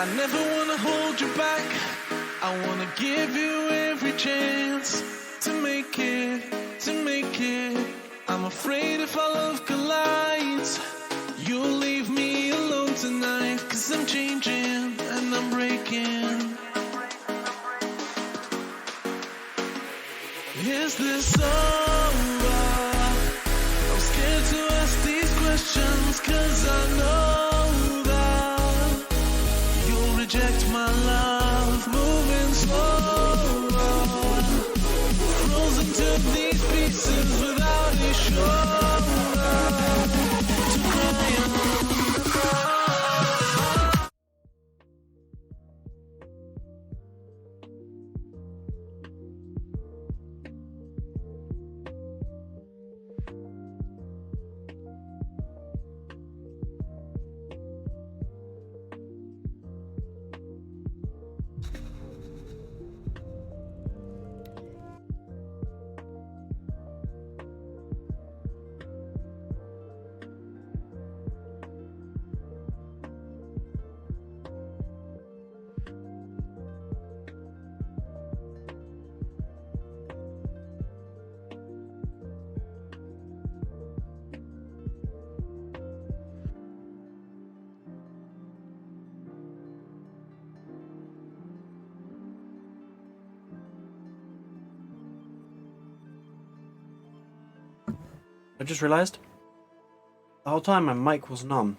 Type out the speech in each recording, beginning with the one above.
I never wanna hold you back. I wanna give you every chance to make it, to make it. I'm afraid if our love collides, you'll leave me alone tonight. 'Cause I'm changing and I'm breaking. Is this over? I'm scared to ask these questions, 'cause I know that you'll reject my love. Moving slower, frozen to these pieces without a shoulder to cry on. I just realised the whole time my mic wasn't on.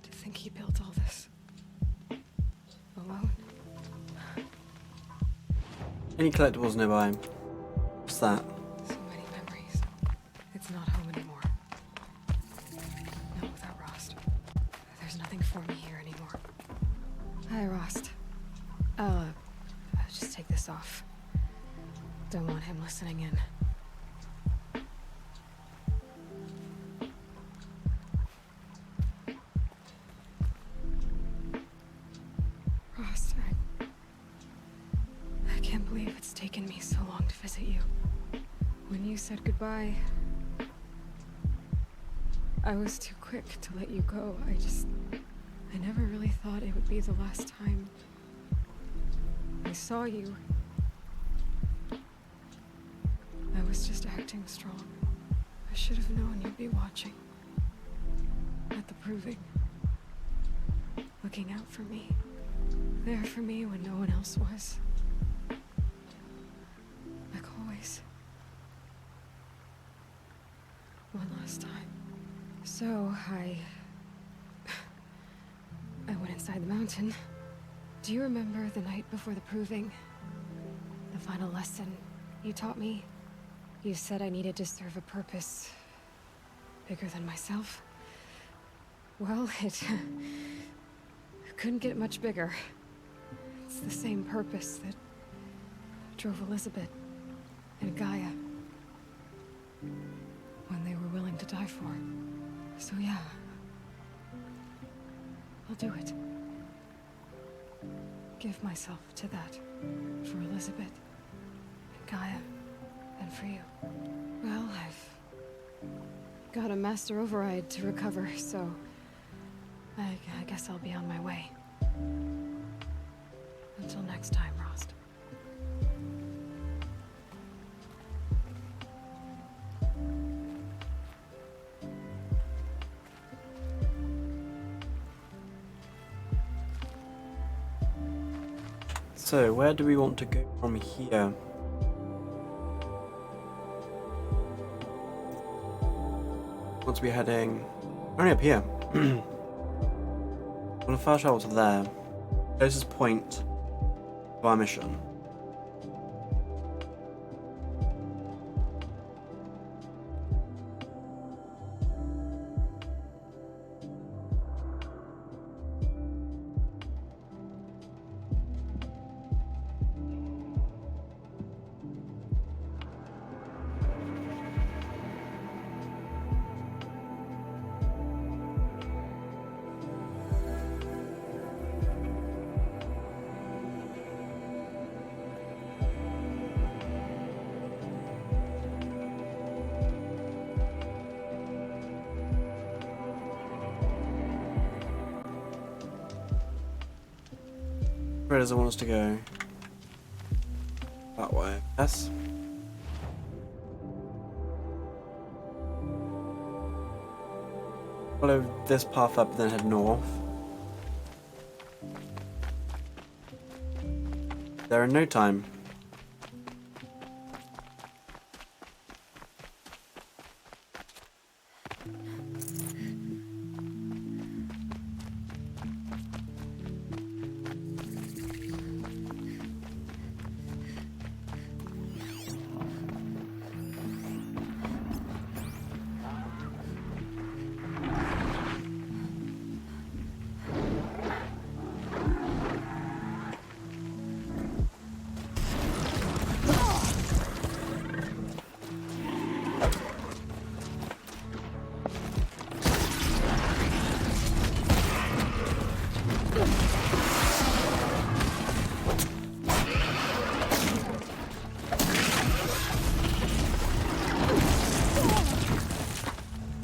To think he built all this alone. Any collectibles nearby? What's that? So many memories. It's not home anymore. Not without Rost. There's nothing for me here anymore. Hi, Rost. I'll just take this off. Don't want him listening in. Rost, I can't believe it's taken me so long to visit you. When you said goodbye, I was too quick to let you go. I never really thought it would be the last time I saw you. I was just acting strong. I should have known you'd be watching. At the proving. Looking out for me. There for me when no one else was. Like always. One last time. So, I went inside the mountain. Do you remember the night before the proving? The final lesson you taught me? You said I needed to serve a purpose bigger than myself. Well, it couldn't get much bigger. It's the same purpose that drove Elizabeth and Gaia when they were willing to die for. So yeah, I'll do it. Give myself to that for Elizabeth and Gaia and for you. Well, I've got a master override to recover, so I guess I'll be on my way. Until next time, Rost. So, where do we want to go from here? Once we're heading only up here. I'm gonna fast travel to there. Closest point of our mission. Where does it want us to go? That way. Yes. Follow this path up and then head north. There in no time.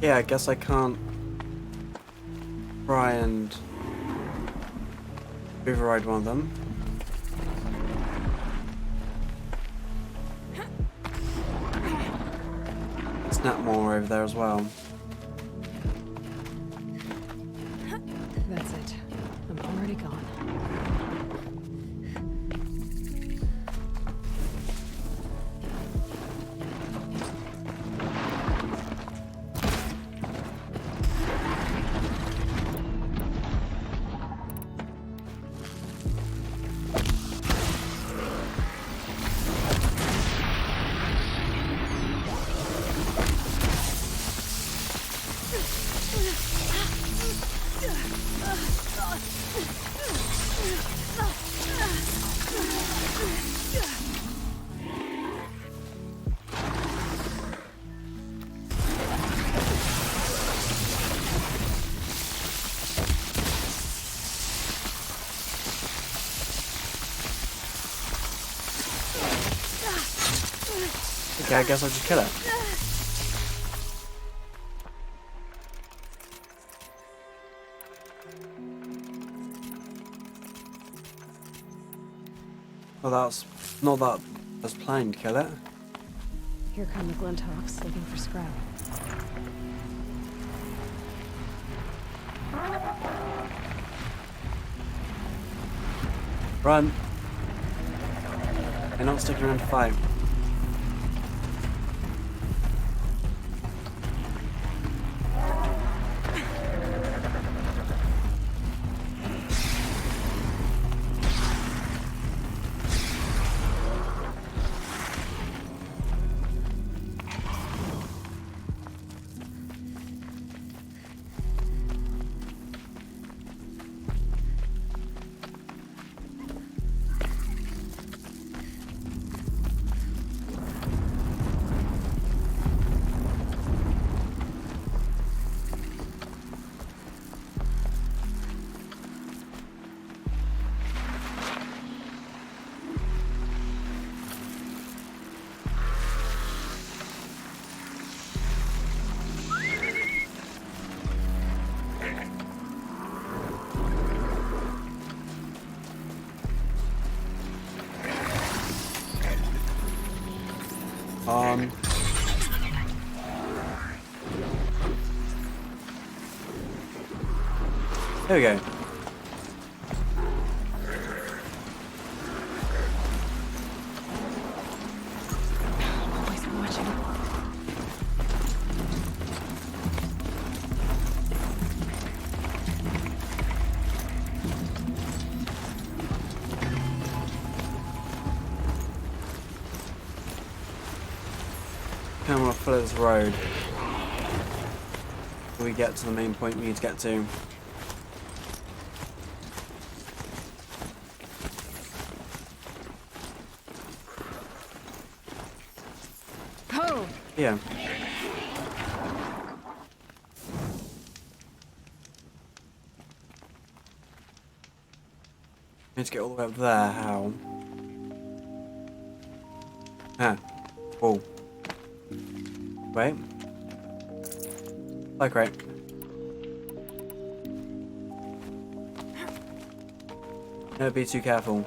Yeah, I guess I can't try and override one of them. Snap more over there as well. That's it. I'm already gone. Okay, I guess I'll just kill it. Well, that's not that I was planning to kill it. Here come the Glinthawks looking for scrap. Run! They're not sticking around to fight. There we go. Always watching. Come on, follow this road. Before we get to the main point we need to get to. Oh! Yeah. Need to get all the way up there, how? Ah. Oh. Wait. Like right. No, be too careful.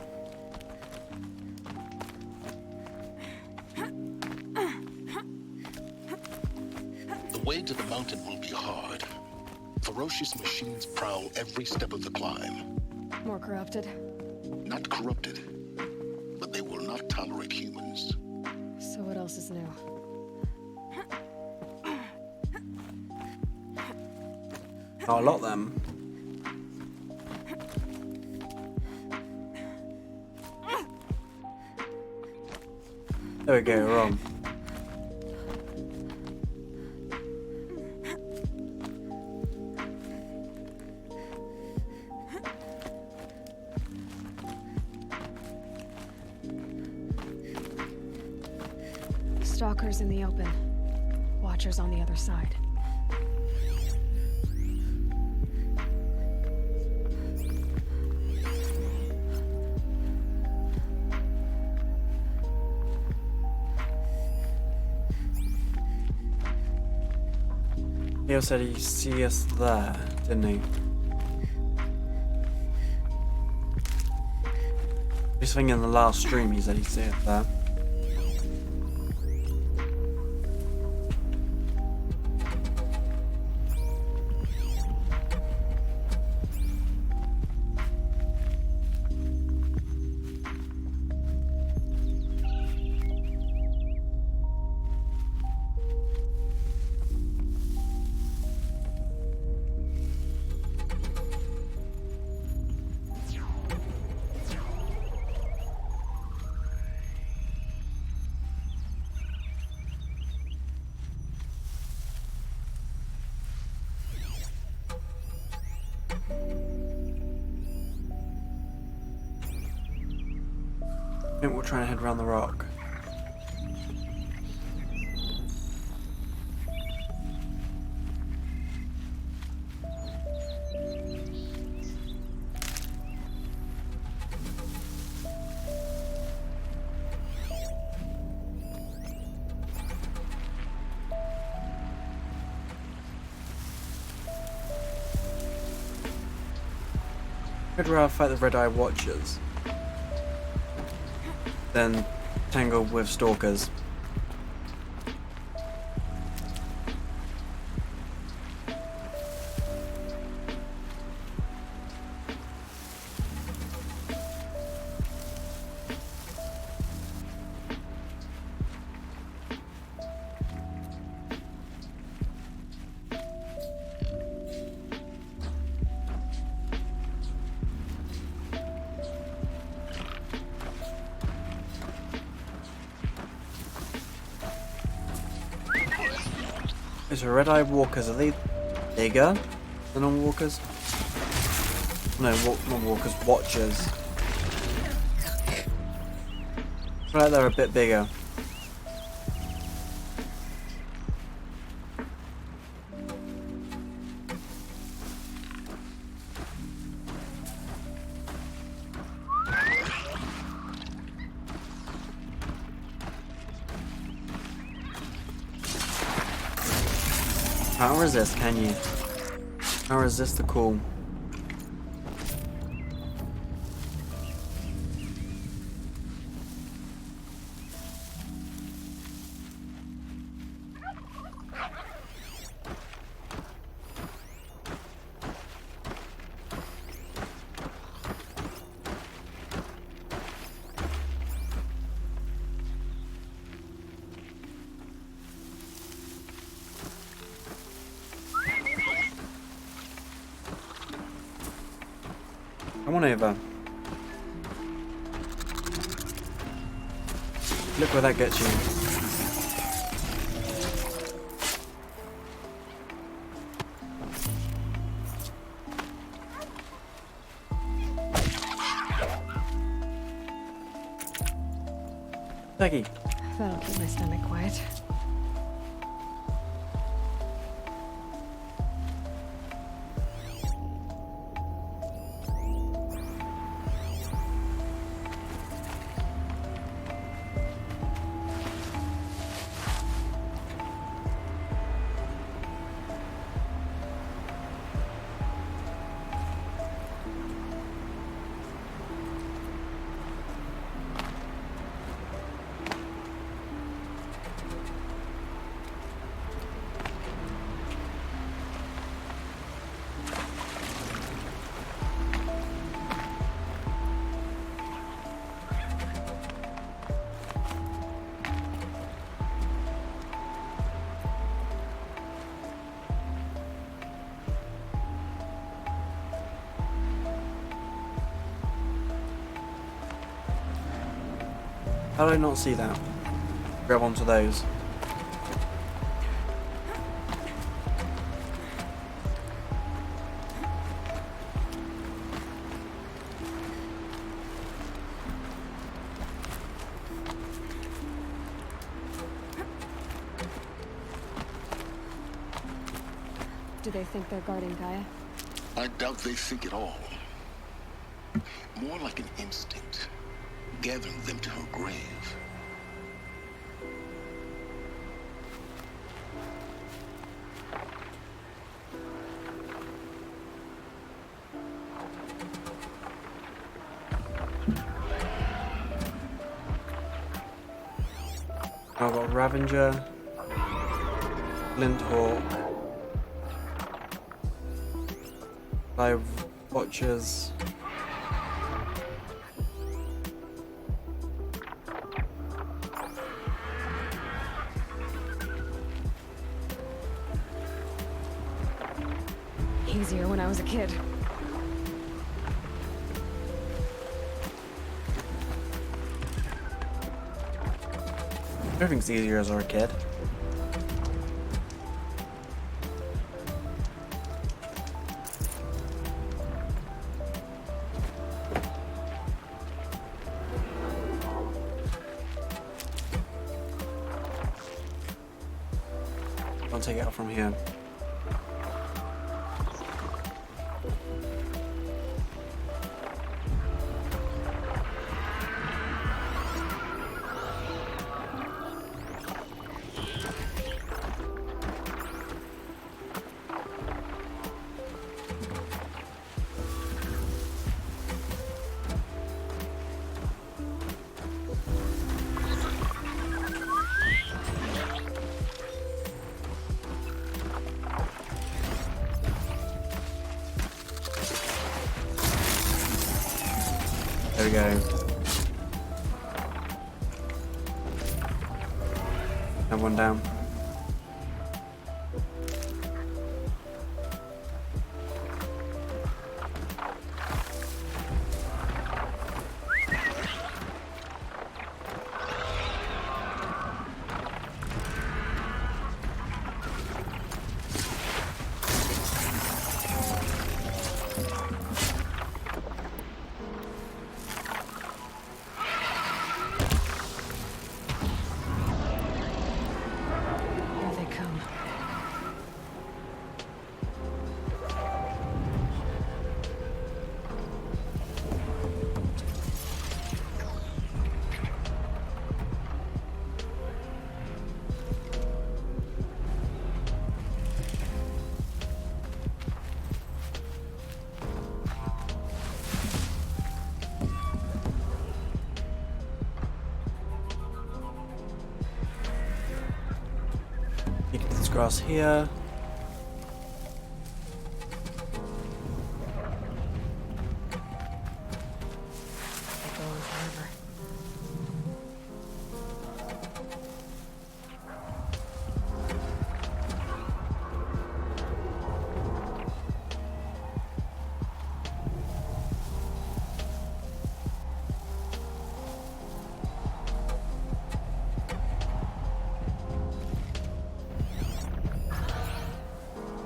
The way to the mountain will be hard. Ferocious machines prowl every step of the climb. More corrupted? Not corrupted, but they will not tolerate humans. So what else is new? Not a lot, then. There we go, we're on. Stalkers in the open. Watchers on the other side. He said he see us there, didn't he? I think in the last stream he said he'd see us there. I think we're trying to head around the rock. I'd rather fight the Red Eye Watchers than tangle with stalkers. So Red Eye Walkers, are they bigger than normal walkers? No, not walkers, Watchers. I feel like they're a bit bigger. Can't resist, can you? Can't resist the call. Come on over. Look where that gets you. Becky. That'll keep my stomach quiet. How did I not see that? Grab onto those. Do they think they're guarding Gaia? I doubt they think at all. More like an instinct, gathering them to her grave. I've got Ravenger, Linthawk, 5 Watchers. Easier when I was a kid. Everything's easier as a kid. I'll take it out from here. There we go. Have one down. Here they come. You can get this grass here. They go on forever.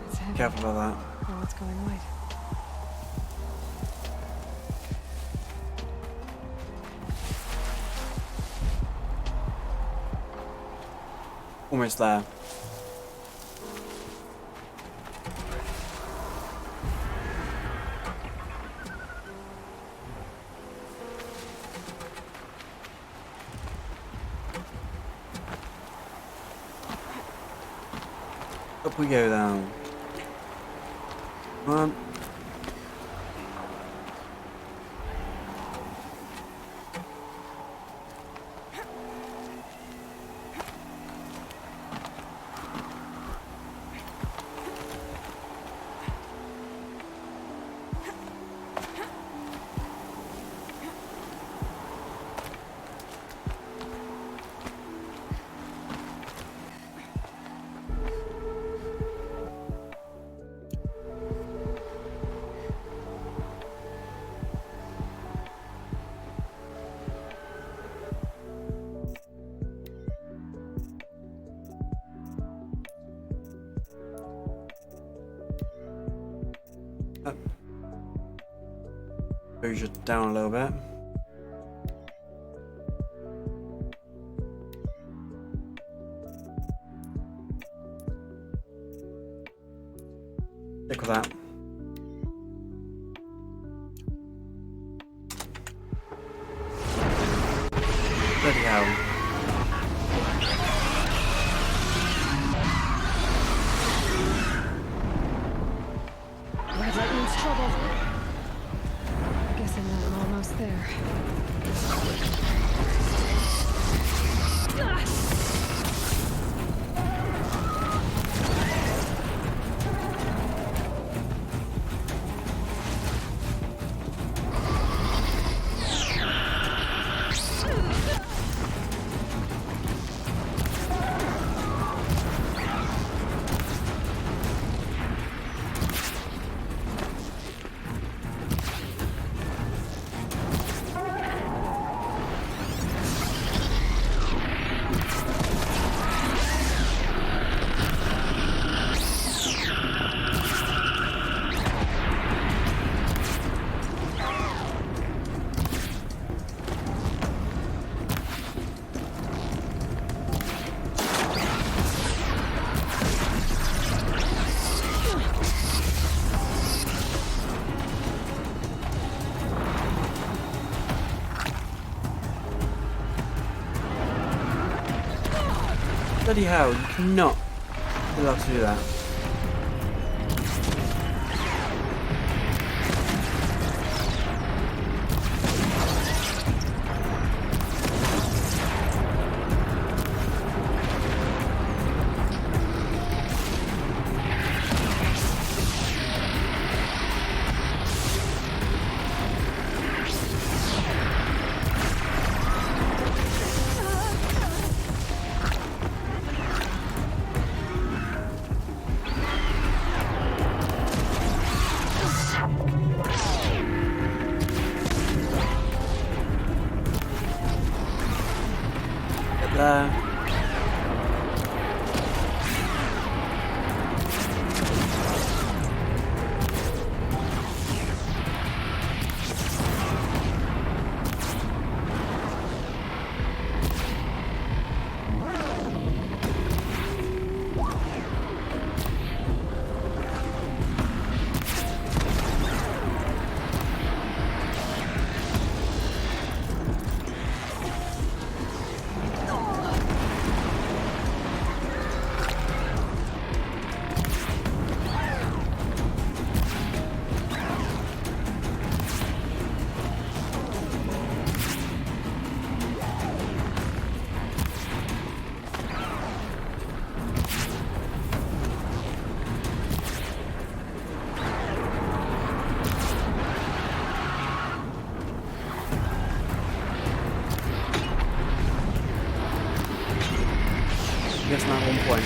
It's heavy. Careful about that. Oh, it's going white. Almost there. Up we go down. Come on. Exposure down a little bit. Stick with that. Bloody hell. Red Lightning's trouble. Guessing that I'm almost there. Bloody hell, you cannot be allowed to do that. There. I guess not 1 point.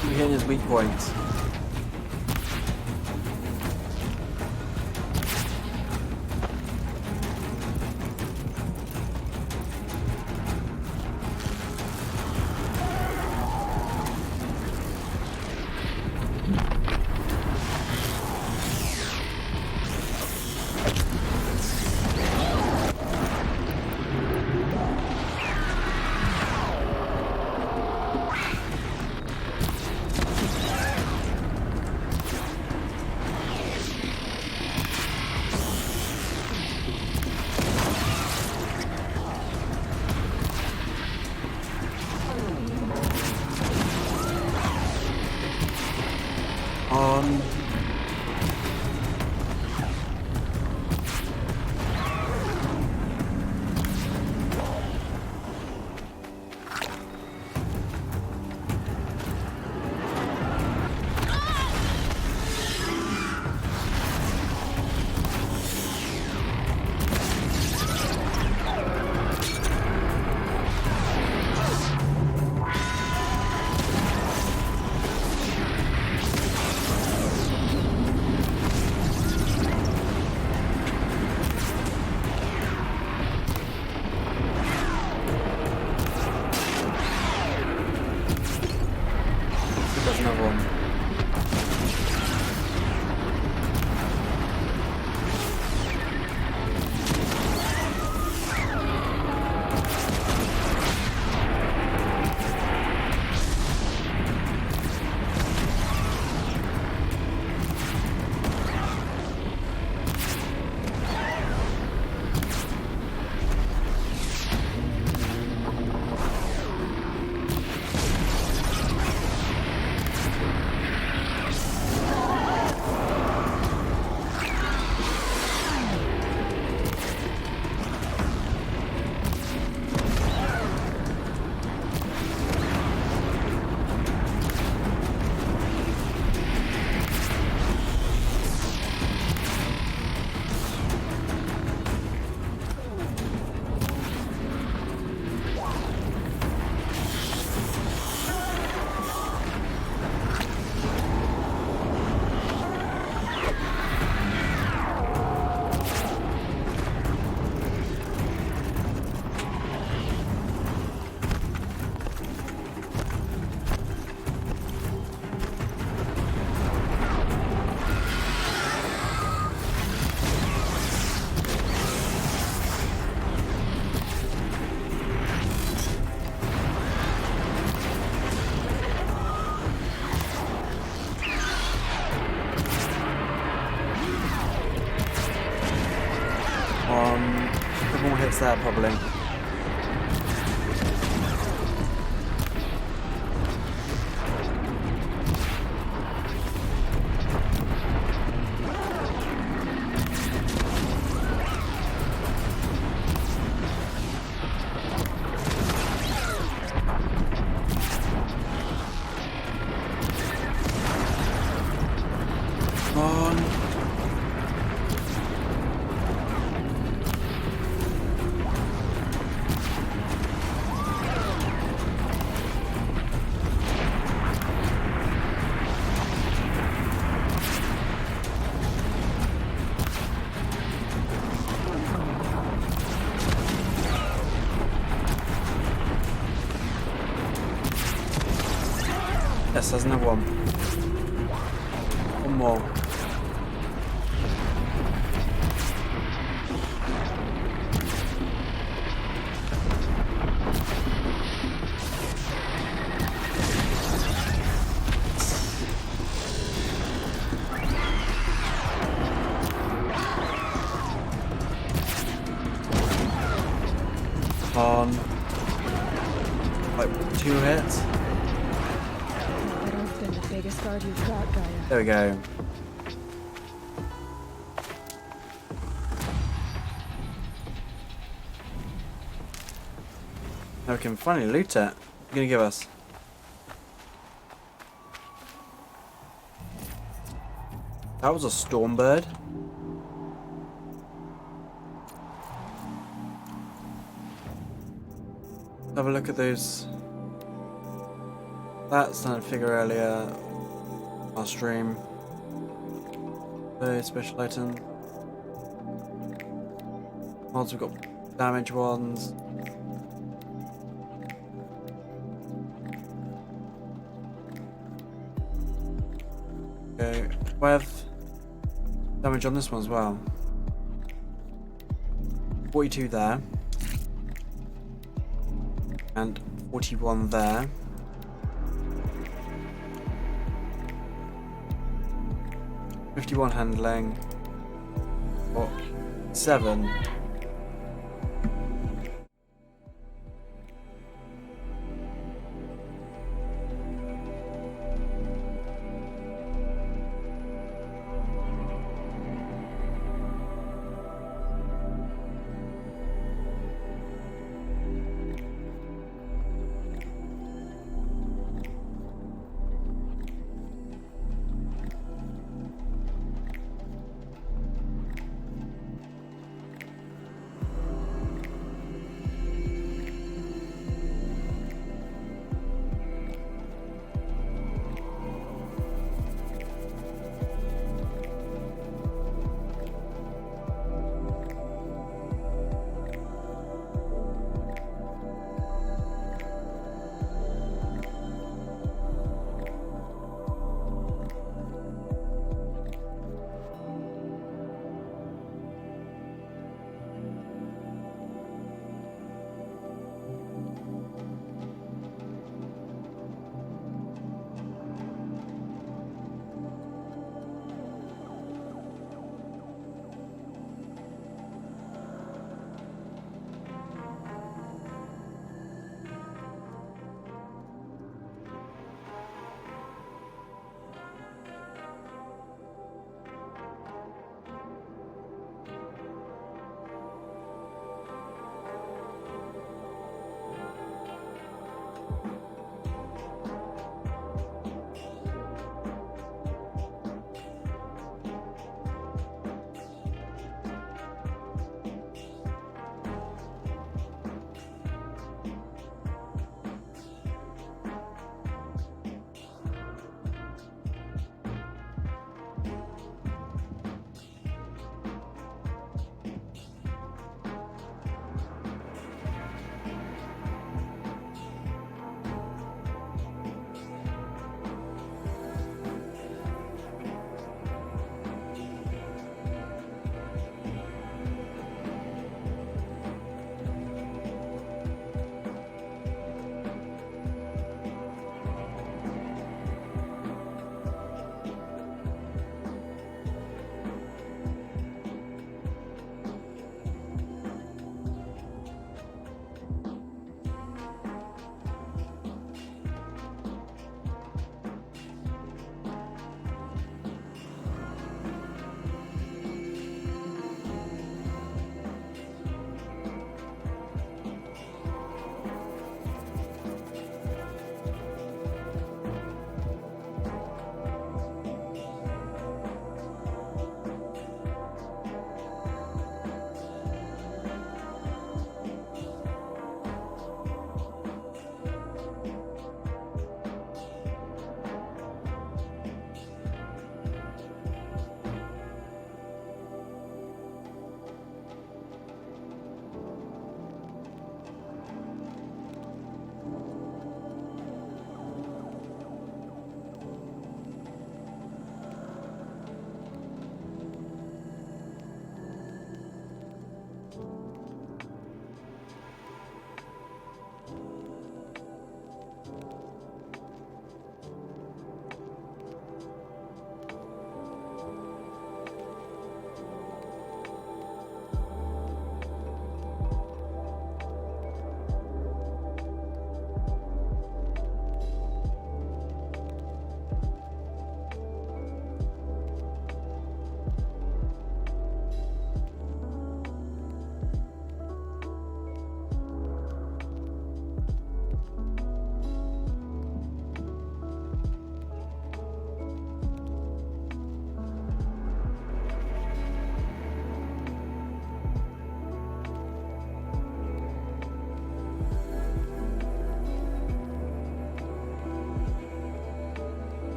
Keep hitting his weak points. there, probably. Come on. Yes, there's another one. One more. On. Like 2 hits. That has been the biggest guard you've got, Gaia. There we go. Now we can finally loot it. What are you gonna give us? That was a storm bird. Have a look at those. That standard figure earlier. Our stream. Very special item. Mods, we've got damage ones. Okay, we have damage on this one as well. 42 there. And 41 there. $51 handling. What? 7.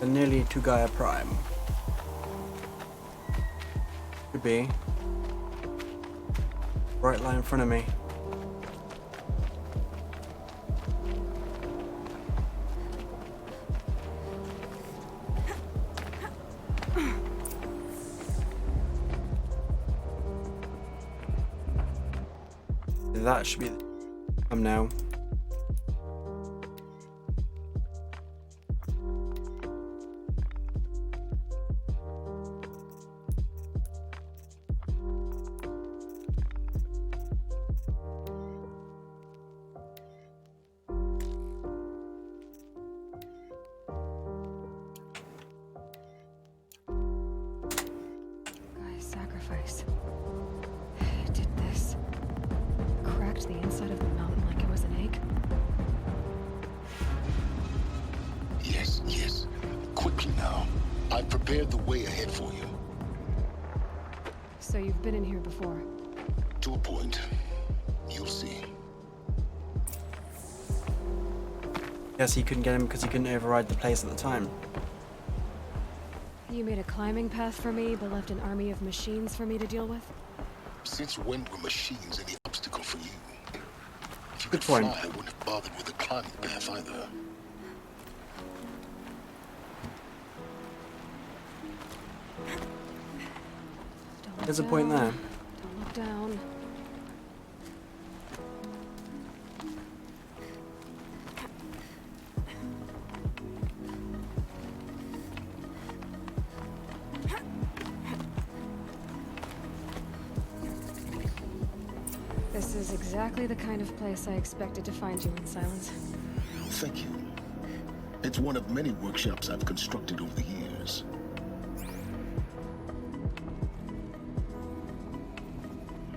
We're nearly to Gaia Prime. Could be. Bright line in front of me. That should be the now. Gaia's sacrifice. It did this. Cracked the inside of the mountain like it was an egg. Yes, yes. Quickly now. I've prepared the way ahead for you. So you've been in here before. To a point. You'll see. Guess he couldn't get him because he couldn't override the place at the time. You made a climbing path for me, but left an army of machines for me to deal with? Since when were machines any obstacle for you? If you Good could point. fly, I wouldn't have bothered with the climbing path either. Don't look There's a point down. there. Don't look down. This is exactly the kind of place I expected to find you in, Sylens. Thank you. It's one of many workshops I've constructed over the years.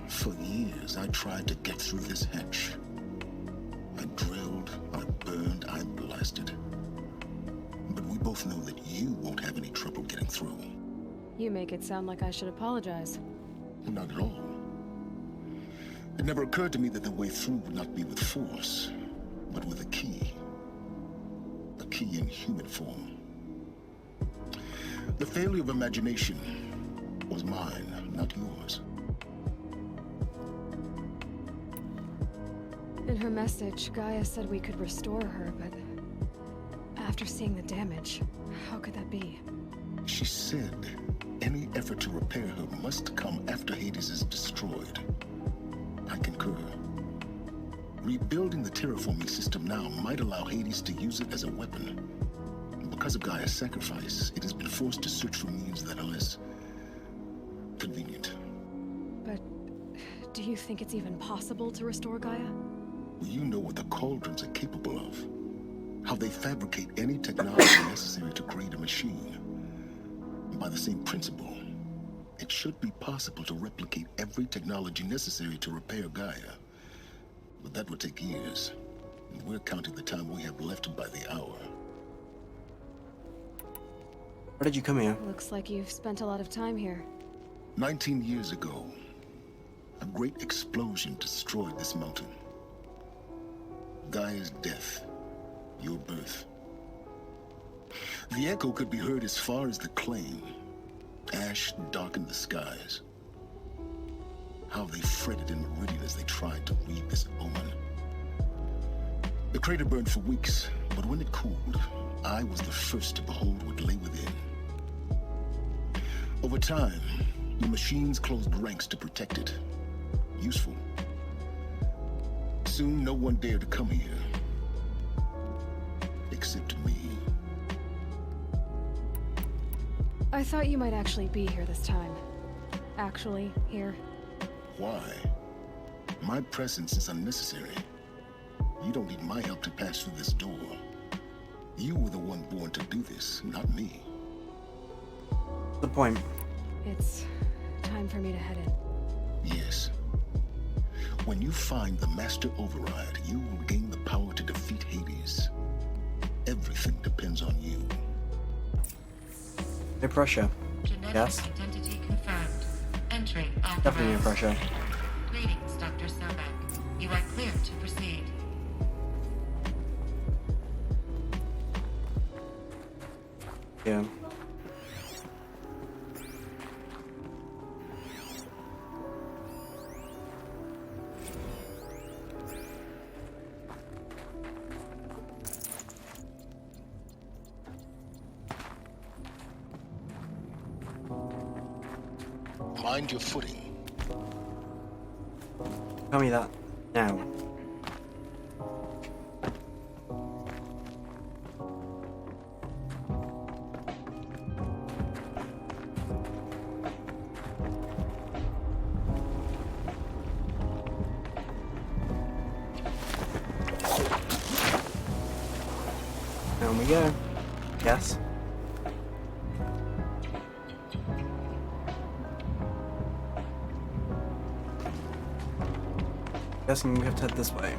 For years, I tried to get through this hatch. I drilled, I burned, I blasted. But we both know that you won't have any trouble getting through. You make it sound like I should apologize. Not at all. It never occurred to me that the way through would not be with force, but with a key. A key in human form. The failure of imagination was mine, not yours. In her message, Gaia said we could restore her, but after seeing the damage, how could that be? She said any effort to repair her must come after Hades is destroyed. I concur. Rebuilding the terraforming system now might allow Hades to use it as a weapon. Because of Gaia's sacrifice, it has been forced to search for means that are less convenient. But do you think it's even possible to restore Gaia? You know what the Cauldrons are capable of. How they fabricate any technology necessary to create a machine. By the same principle, it should be possible to replicate every technology necessary to repair Gaia. But that would take years. And we're counting the time we have left by the hour. Why did you come here? Looks like you've spent a lot of time here. 19 years ago, a great explosion destroyed this mountain. Gaia's death, your birth. The echo could be heard as far as the claim. Ash darkened the skies. How they fretted in meridian as they tried to read this omen. The crater burned for weeks, but when it cooled, I was the first to behold what lay within. Over time, the machines closed ranks to protect it. Useful. Soon, no one dared to come here. Except me. I thought you might actually be here this time. Actually, here. Why? My presence is unnecessary. You don't need my help to pass through this door. You were the one born to do this, not me. The point. It's time for me to head in. Yes. When you find the Master Override, you will gain the power to defeat Hades. Everything depends on you. No pressure. Genetic Yes. identity confirmed. Entry authorized. Definitely no pressure. Greetings, Dr. Sobek. You are cleared to proceed. Yeah. Mind your footing. Tell me that now. Down we go. Yes. Guessing we have to head this way.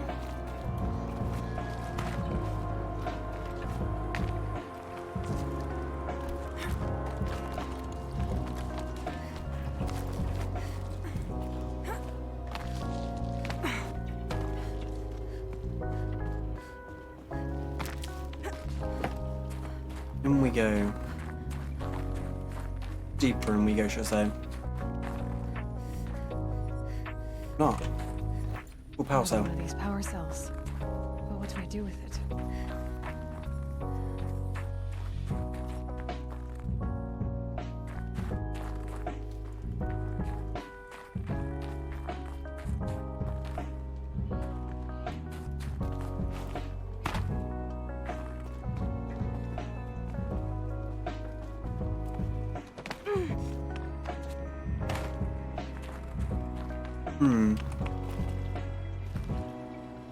In we go. Deeper in we go, should I say. Not. Full power cell. One of these power cells. But what do I do with it?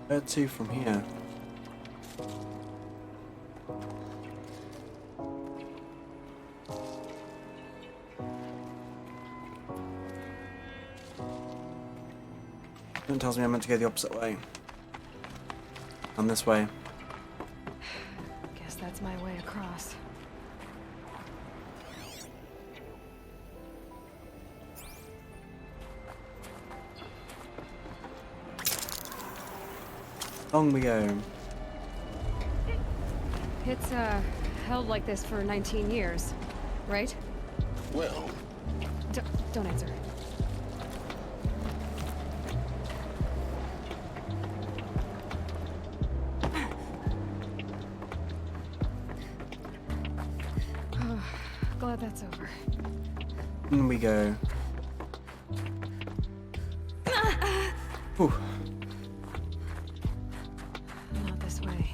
Where to from here? It tells me I'm meant to go the opposite way. And this way. Guess that's my way across. Long we go. It's, held like this for 19 years, right? Well, Don't answer. Glad that's over. In we go. Whew. Not this way.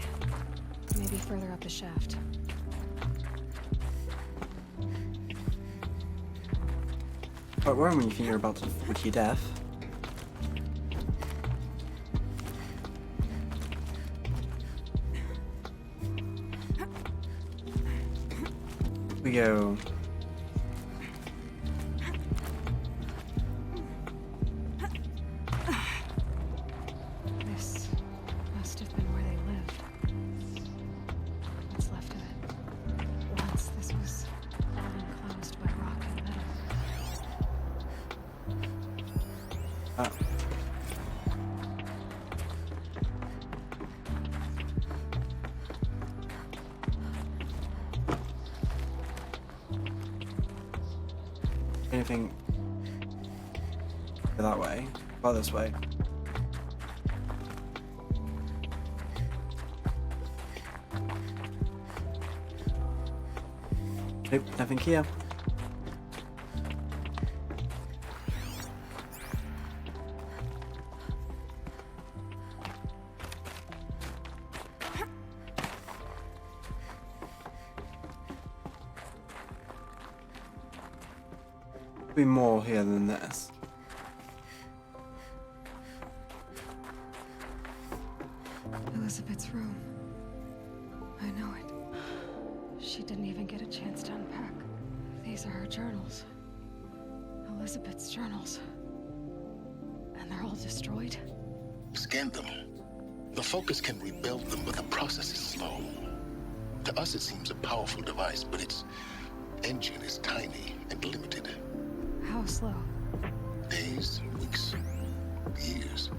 Maybe further up the shaft. Quite worrying when you think you're about to fall to your death. We go. This must have been where they lived. What's left of it. Once this was all enclosed by rock and metal. Anything go that way? Or this way? Nope, nothing here. Be more here than this. Elizabeth's room. I know it. She didn't even get a chance to unpack. These are her journals. Elizabeth's journals. And they're all destroyed? scan them. The Focus can rebuild them, but the process is slow. To us, it seems a powerful device, but its engine is tiny and limited. How slow? Days, weeks, years.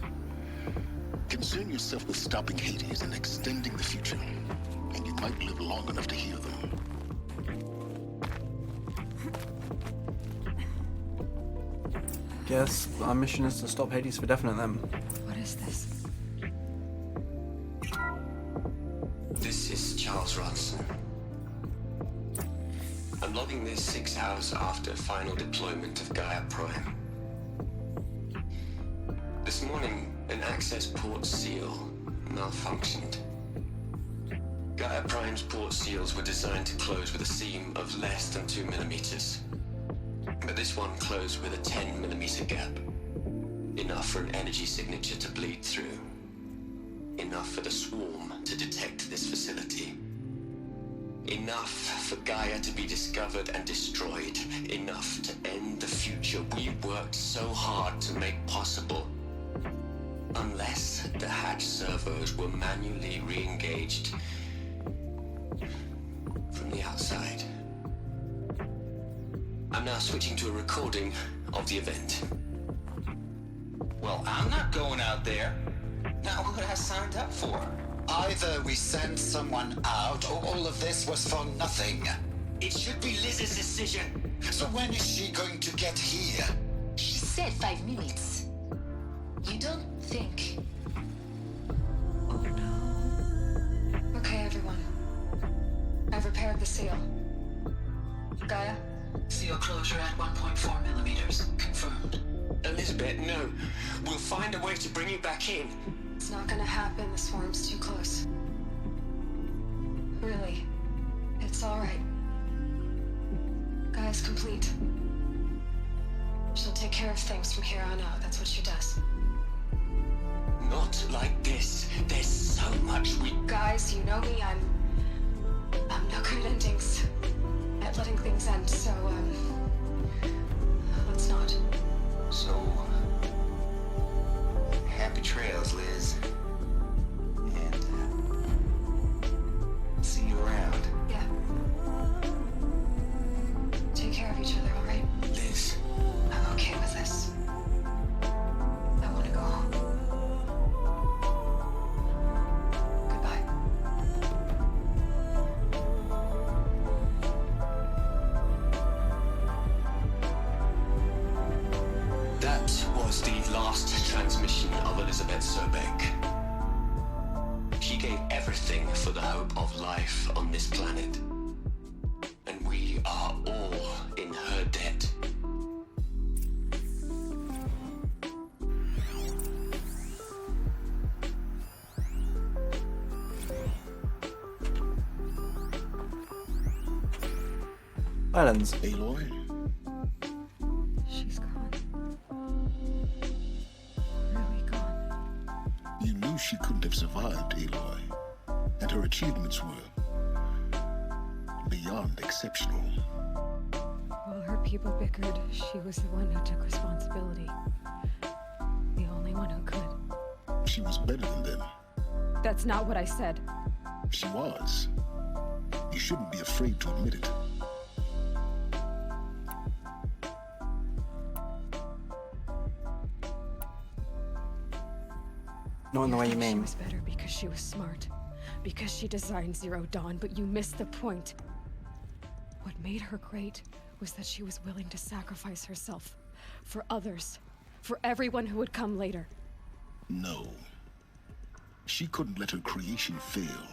Concern yourself with stopping Hades and extending the future, and you might live long enough to hear them. guess our mission is to stop Hades for definite then. What is this? This is Charles Rodson. I'm logging this 6 hours after final deployment of Gaia Prime. This morning, an access port seal malfunctioned. Gaia Prime's port seals were designed to close with a seam of less than 2 millimeters. But this one closed with a 10 millimeter gap. Enough for an energy signature to bleed through. Enough for the swarm to detect this facility. Enough for Gaia to be discovered and destroyed. Enough to end the future we worked so hard to make possible. Unless the hatch servos were manually re-engaged from the outside. I'm now switching to a recording of the event. Well, I'm not going out there. Not what I signed up for. Either we send someone out, or all of this was for nothing. It should be Liz's decision. So when is she going to get here? She said 5 minutes. You don't think... Oh no. Okay, everyone. I've repaired the seal. Gaia? Seal closure at 1.4 millimeters. Confirmed. Elizabeth, no. We'll find a way to bring you back in. It's not gonna happen. The swarm's too close. Really. It's alright. Gaia's complete. She'll take care of things from here on out. That's what she does. Not like this. There's so much we... Guys, you know me. I'm no good at endings. At letting things end, so, let's not. So, happy trails, Liz. And, see you around. Yeah. Take care of each other, alright? Liz. I'm okay with this. I want to go home. Goodbye. That was the last transmission of Elizabeth Sobeck. She gave everything for the hope of life on this planet. And we are all in her debt. Sylens. Aloy? She's gone. Really gone. You knew she couldn't have survived, Aloy. And her achievements were beyond exceptional. While her people bickered, she was the one who took responsibility. The only one who could. She was better than them. That's not what I said. She was. You shouldn't be afraid to admit it. Not in the way you She mean. was better because she was smart. Because she designed Zero Dawn, but you missed the point. What made her great was that she was willing to sacrifice herself. For others. For everyone who would come later. No. She couldn't let her creation fail.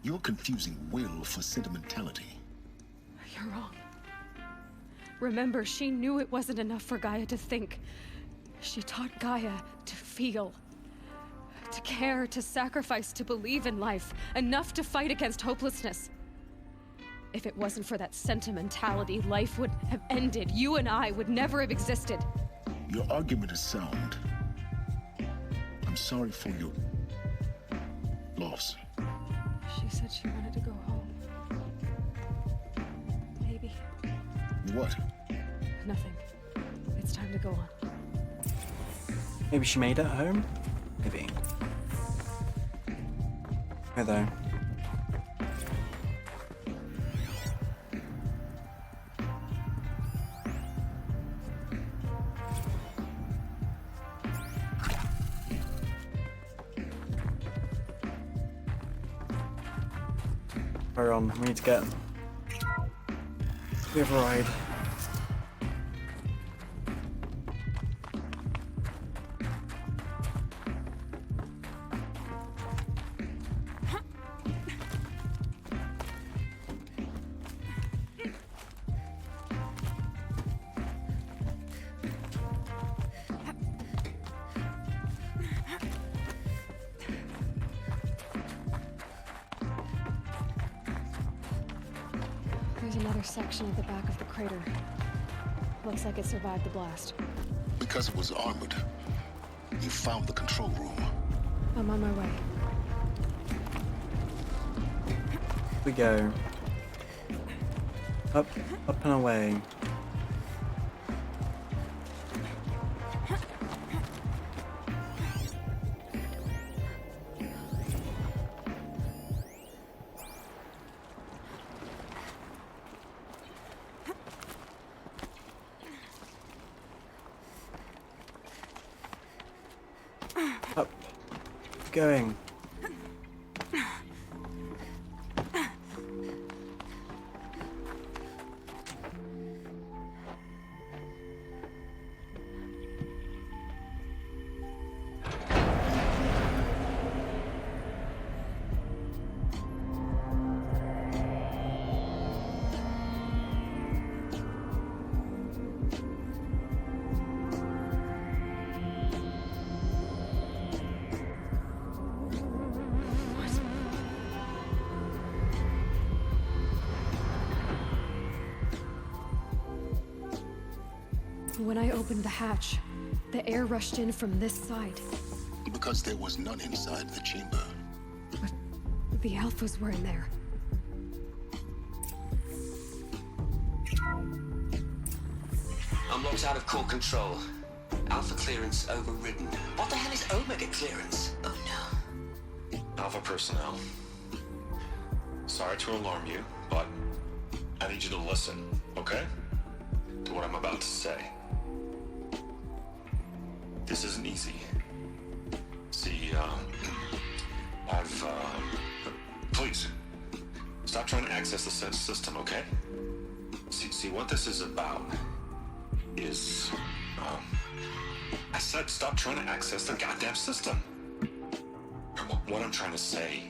You're confusing will for sentimentality. You're wrong. Remember, she knew it wasn't enough for Gaia to think. She taught Gaia to feel. To care, to sacrifice, to believe in life. Enough to fight against hopelessness. If it wasn't for that sentimentality, life would have ended. You and I would never have existed. Your argument is sound. I'm sorry for your loss. She said she wanted to go home. Maybe. What? Nothing. It's time to go on. Maybe she made it home? Maybe. Hey though. Hurry on, we need to get the override. another section at the back of the crater. Looks like it survived the blast. Because it was armored. You found the control room. I'm on my way. We go. Up and away. Up. Going. When I opened the hatch, the air rushed in from this side. Because there was none inside the chamber. But the Alphas were in there. I'm locked out of core control. Alpha clearance overridden. What the hell is Omega clearance? Oh no. Alpha personnel. Sorry to alarm you, but I need you to listen, okay? To what I'm about to say. This isn't easy. See, please, stop trying to access the system, okay? See, what this is about is, I said stop trying to access the goddamn system. What I'm trying to say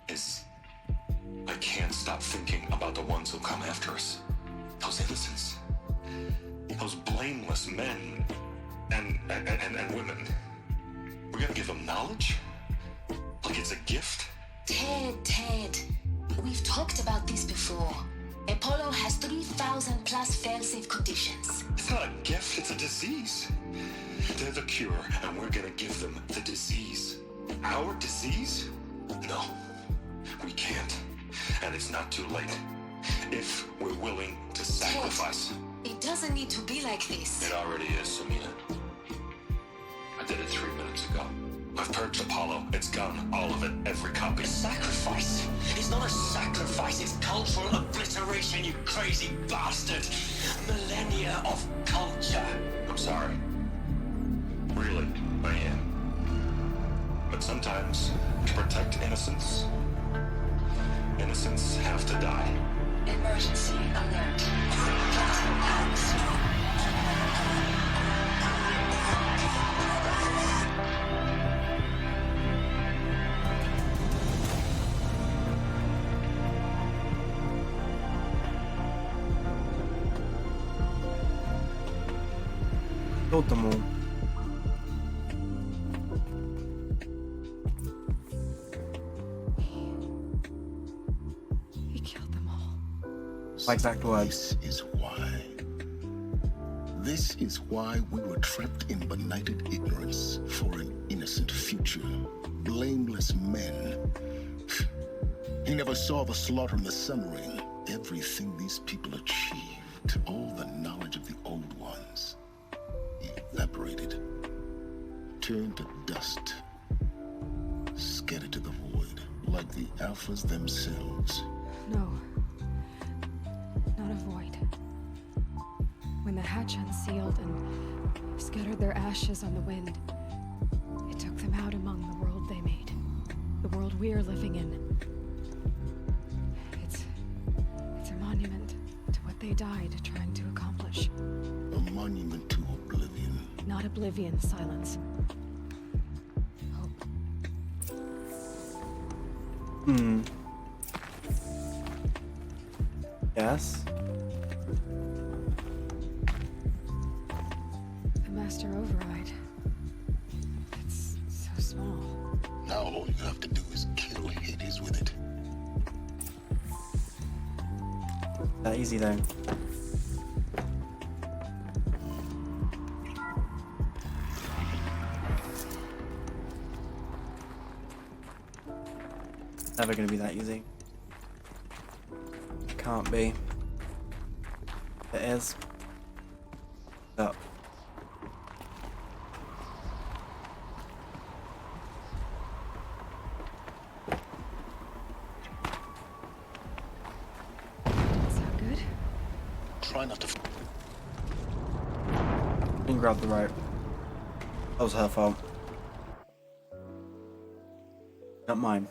is, I can't stop thinking about the ones who come after us. Those innocents. Those blameless men and women. We're gonna give them knowledge? Like it's a gift? Ted. We've talked about this before. Apollo has 3,000 plus fail-safe conditions. It's not a gift, it's a disease. They're the cure, and we're gonna give them the disease. Our disease? No, we can't. And it's not too late. If we're willing to sacrifice. Ted, it doesn't need to be like this. It already is, Samina. I did it 3 minutes ago. I've purged Apollo. It's gone. All of it. Every copy. Sacrifice? It's not a sacrifice, it's cultural obliteration, you crazy bastard! Millennia of culture! I'm sorry. Really, I am. But sometimes, to protect innocence, innocents have to die. Emergency alert. Captain House. Killed them all. He killed them all. My exact words. This is why we were trapped in benighted ignorance for an innocent future. Blameless men. He never saw the slaughter in the Sun Ring. Everything these people achieved, all the knowledge of the old ones, evaporated, turned to dust, scattered to the void, like the Alphas themselves. No. Not a void. When the hatch unsealed and scattered their ashes on the wind, it took them out among the world they made. The world we're living in. It's a monument to what they died trying to accomplish. A monument to oblivion. Not oblivion, Sylens. Hope. Yes. The master override. It's so small. Now all you have to do is kill Hades with it. That easy though. Never gonna be that easy. It can't be. It is. Up. Sound good? Try not to. Didn't grab the rope. That was her fault. Not mine.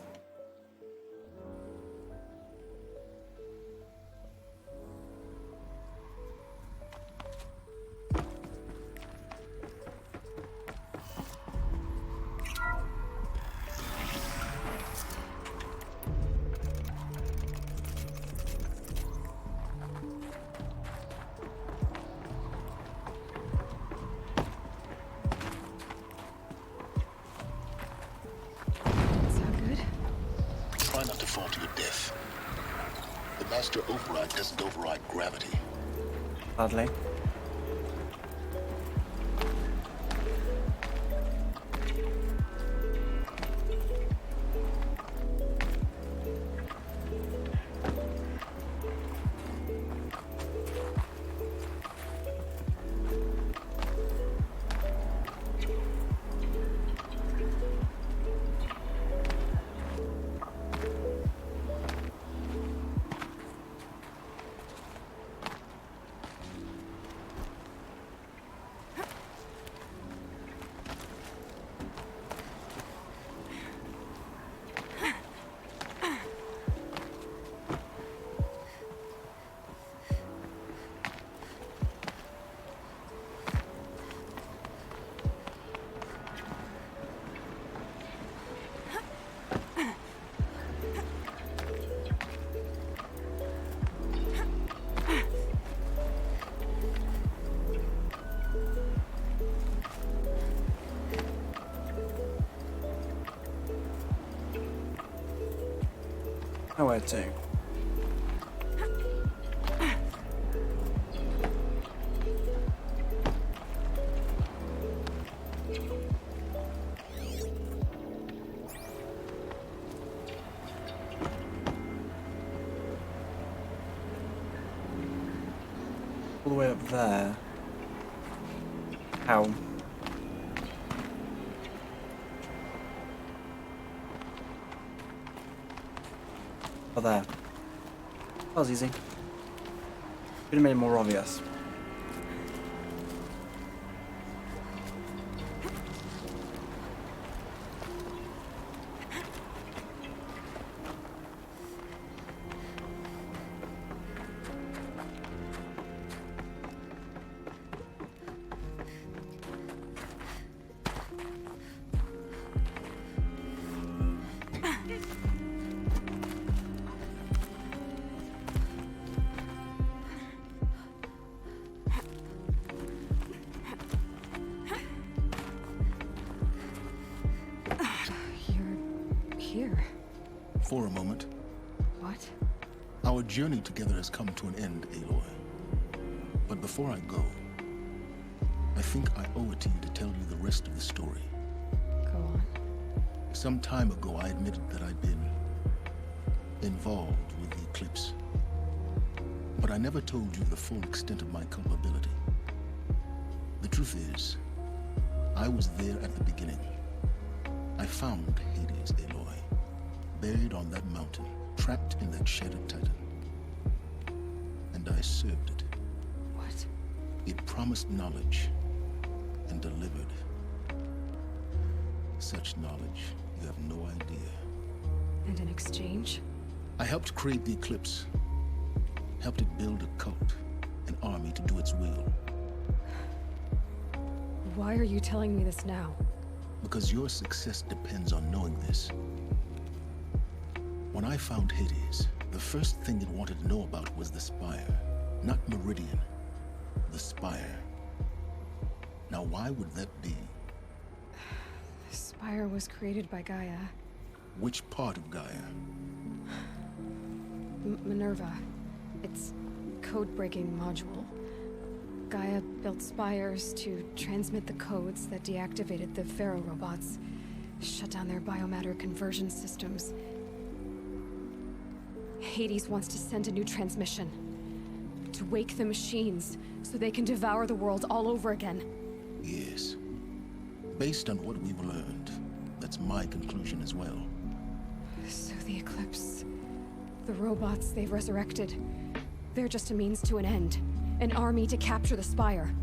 Sound good? Try not to fall to your death. The master override doesn't override gravity. Sadly. Nowhere to. All the way up there. How? Oh, there. That was easy. Could have made it more obvious. You're here. For a moment, What? our journey together has come to an end, Aloy. But before I go, I think I owe it to you to tell you the rest of the story. Go on. Some time ago, I admitted that I'd been involved with the eclipse. But I never told you the full extent of my culpability. The truth is, I was there at the beginning. I found Hades, Aloy, buried on that mountain, trapped in that shattered titan. And I served it. What? It promised knowledge and delivered. Such knowledge, you have no idea. And in exchange? I helped create the eclipse. Helped it build a cult, an army to do its will. Why are you telling me this now? Because your success depends on knowing this. When I found Hades, the first thing it wanted to know about was the Spire. Not Meridian, the Spire. Now why would that be? The Spire was created by Gaia. Which part of Gaia? Minerva. It's code-breaking module. Gaia built spires to transmit the codes that deactivated the Pharaoh robots, shut down their biomatter conversion systems. Hades wants to send a new transmission, to wake the machines so they can devour the world all over again. Yes. Based on what we've learned, that's my conclusion as well. So the Eclipse, the robots they've resurrected, they're just a means to an end. An army to capture the Spire.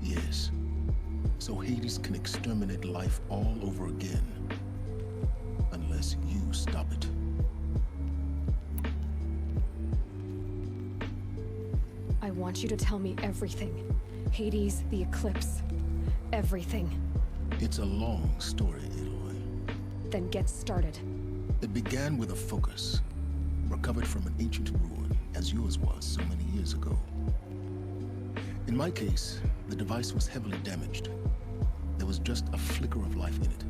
Yes. So Hades can exterminate life all over again. Unless you stop it. I want you to tell me everything. Hades, the Eclipse, everything. It's a long story, Aloy. Then get started. It began with a focus, recovered from an ancient ruin, as yours was so many years ago. In my case, the device was heavily damaged. There was just a flicker of life in it.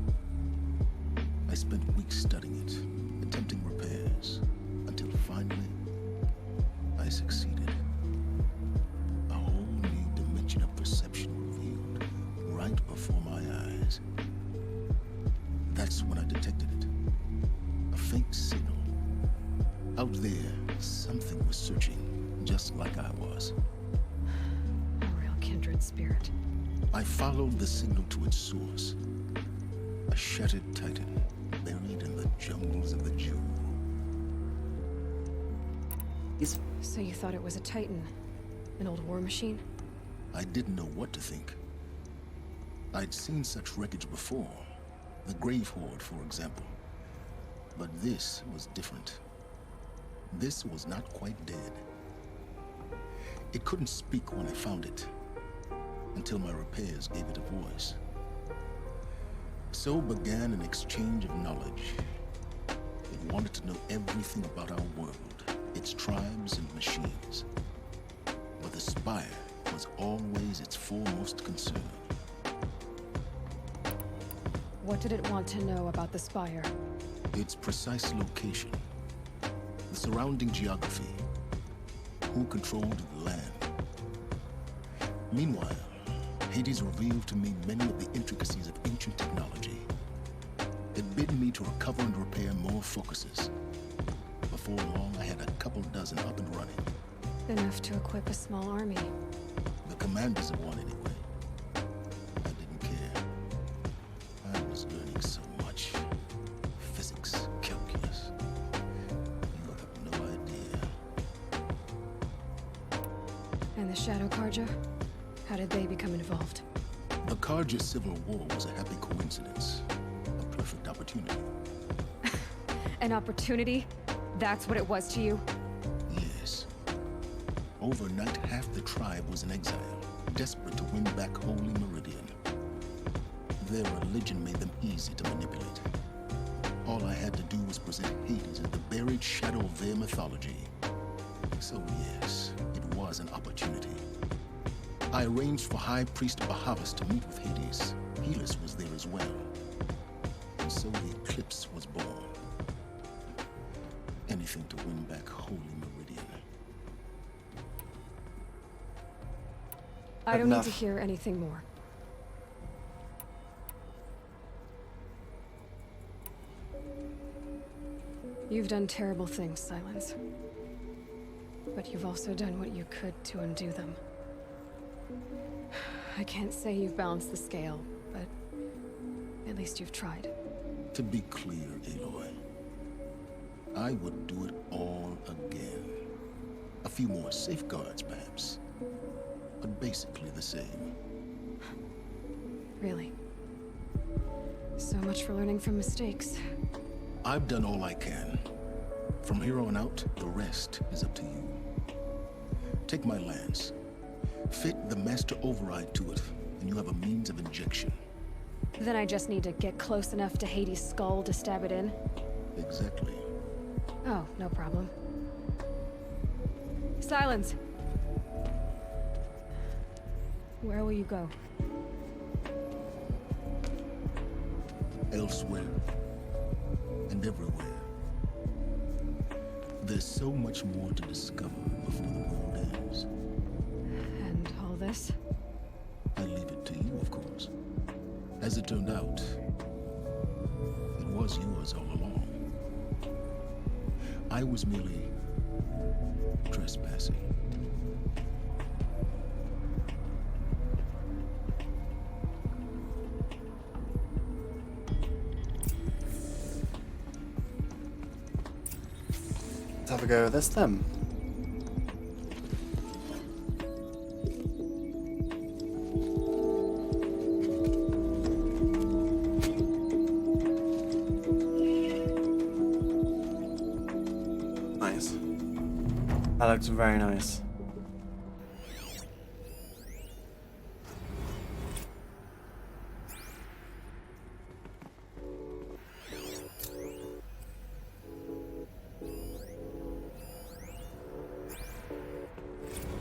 I spent weeks studying it, attempting repairs, until finally, I succeeded. A whole new dimension of perception revealed, right before my eyes. That's when I detected it. A faint signal. Out there, something was searching, just like I was. A real kindred spirit. I followed the signal to its source. A shattered titan, buried in the jungles of the Jew. So you thought it was a titan? An old war machine? I didn't know what to think. I'd seen such wreckage before. The Grave Horde, for example. But this was different. This was not quite dead. It couldn't speak when I found it, until my repairs gave it a voice. So began an exchange of knowledge. It wanted to know everything about our world, its tribes and machines. But the Spire was always its foremost concern. What did it want to know about the Spire? Its precise location, the surrounding geography, who controlled the land. Meanwhile, Hades revealed to me many of the intricacies of ancient technology. It bid me to recover and repair more focuses. Before long, I had a couple dozen up and running. Enough to equip a small army. The commanders of one, anyway. I didn't care. I was learning so much. Physics, calculus. You have no idea. And the Shadow Carja? How did they become involved? The Carja Civil War was a happy coincidence. A perfect opportunity. An opportunity? That's what it was to you? Yes. Overnight, half the tribe was in exile, desperate to win back Holy Meridian. Their religion made them easy to manipulate. All I had to do was present Hades as the buried shadow of their mythology. So yes, it was an opportunity. I arranged for High Priest Bahavas to meet with Hades. Helis was there as well. And so the Eclipse was born. Anything to win back Holy Meridian. I don't need to hear anything more. You've done terrible things, Sylens. But you've also done what you could to undo them. I can't say you've balanced the scale, but at least you've tried. To be clear, Aloy, I would do it all again. A few more safeguards, perhaps. But basically the same. Really? So much for learning from mistakes. I've done all I can. From here on out, the rest is up to you. Take my lance. Fit the master override to it, and you have a means of injection. Then I just need to get close enough to Hades' skull to stab it in? Exactly. Oh, no problem. Sylens! Where will you go? Elsewhere. And everywhere. There's so much more to discover before the world ends. And all this? I leave it to you, of course. As it turned out, it was yours all along. I was merely trespassing. Let's have a go at this then. Nice. That looks very nice.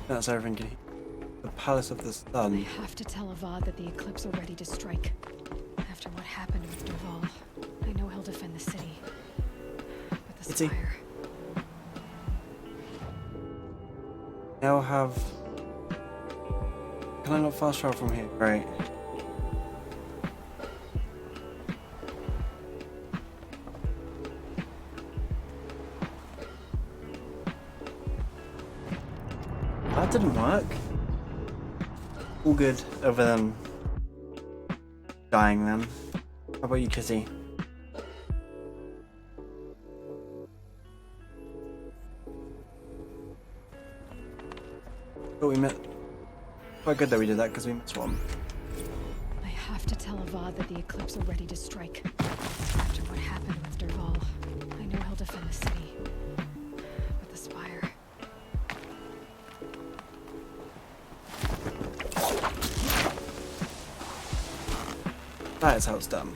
That's everything. The Palace of the I Sun. have to tell Avad that the Eclipse are ready to strike. After what happened with Derval, I know he'll defend the city. But the Is he? Spire... Now have... Can I not fast travel from here? Right. That didn't work. All good over them dying then. How about you, Kitty? But we met. Quite good that we did that because we missed one. I have to tell Avad that the Eclipse are ready to strike. After what happened with Derval, I know he'll defend the city. But the Spire... That is how it's done.